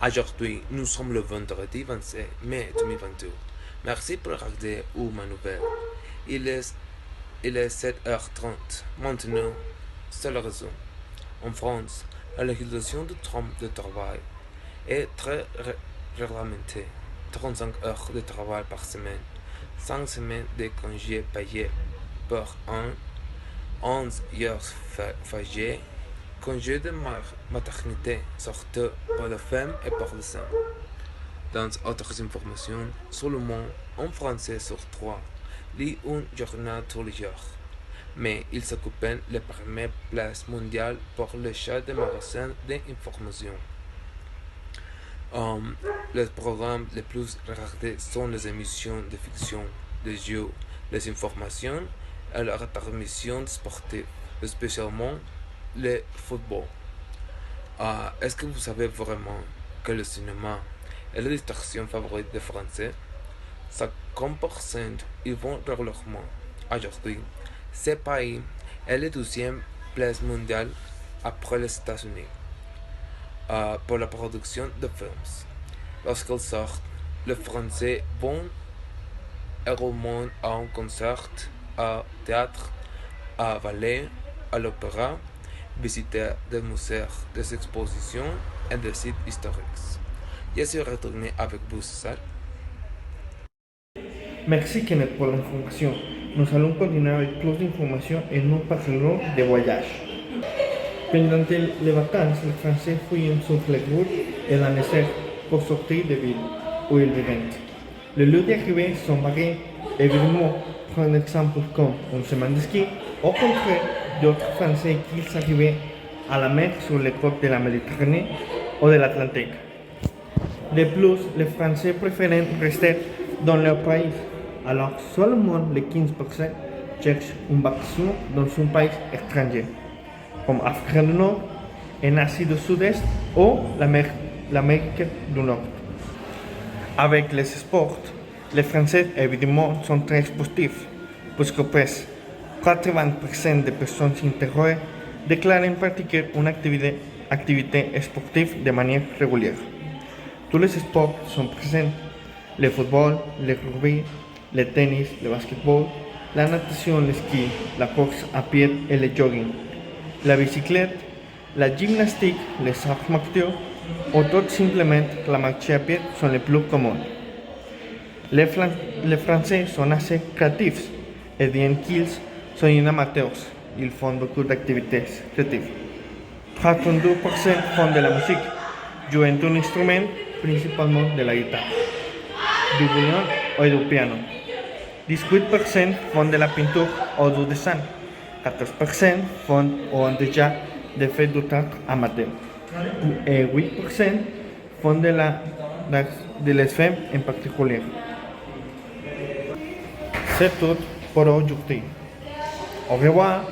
Aujourd'hui, nous sommes le vendredi 27 mai 2022. Merci pour regarder ma nouvelle. Il est 7h30. Maintenant, c'est la raison. En France, la législation du temps de travail est très réglementée. 35 heures de travail par semaine, 5 semaines de congés payés par an, 11 heures fagées, congé de maternité sorti par la femme et par les hommes. Dans autres informations, seulement un Français sur 3 lit un journal tous les jours, mais il s'occupe la première place mondiale pour l'achat de magasins d'information. Les programmes les plus regardés sont les émissions de fiction, les jeux, les informations et la retransmission sportive, spécialement le football. Est-ce que vous savez vraiment que le cinéma est la distraction favorite des Français? 50% ils vont régulièrement. Aujourd'hui, ce pays est la deuxième place mondiale après les États-Unis pour la production de films. Lorsqu'ils sortent, les Français vont également à un concert, à théâtre, à ballet, à l'opéra, visiter des musées, des expositions et des sites historiques. Je suis retourné avec vous, César. Merci Kenneth pour l'information. Nous allons continuer avec plus d'informations et nous parlerons de voyage. Pendant les vacances, les Français fuient sur les routes et la neige pour sortir des villes où ils vivent. Les lieux d'arrivée sont variés. Évidemment, prenons un exemple comme une semaine de ski. Au contraire, d'autres Français qui arrivaient à la mer sur les côtes de la Méditerranée ou de l'Atlantique. De plus, les Français préfèrent rester dans leur pays, alors seulement les 15% cherchent une vacation dans un pays étranger, comme Afrique du Nord, en Asie du Sud-Est ou l'Amérique du Nord. Avec les sports, les Français évidemment sont très positifs, puisque presque 80% des personnes interrogées déclarent pratiquer une activité sportive de manière régulière. Tous les sports sont présents: le football, le rugby, le tennis, le basketball, la natation, le ski, la course à pied et le jogging, la bicyclette, la gymnastique, les arts martiaux ou tout simplement la marche à pied sont les plus communs. Les Français sont assez créatifs et bien qu'ils sont amateurs, ils font beaucoup d'activités créatives. 32% font de la musique, jouent un instrument, principalement de la guitare, du violon ou du piano. 18% font de la peinture ou du dessin. 14% font ou ont déjà fait du théâtre amateur. Et 8% font de l'escrime en particulier. C'est tout pour aujourd'hui. Au revoir.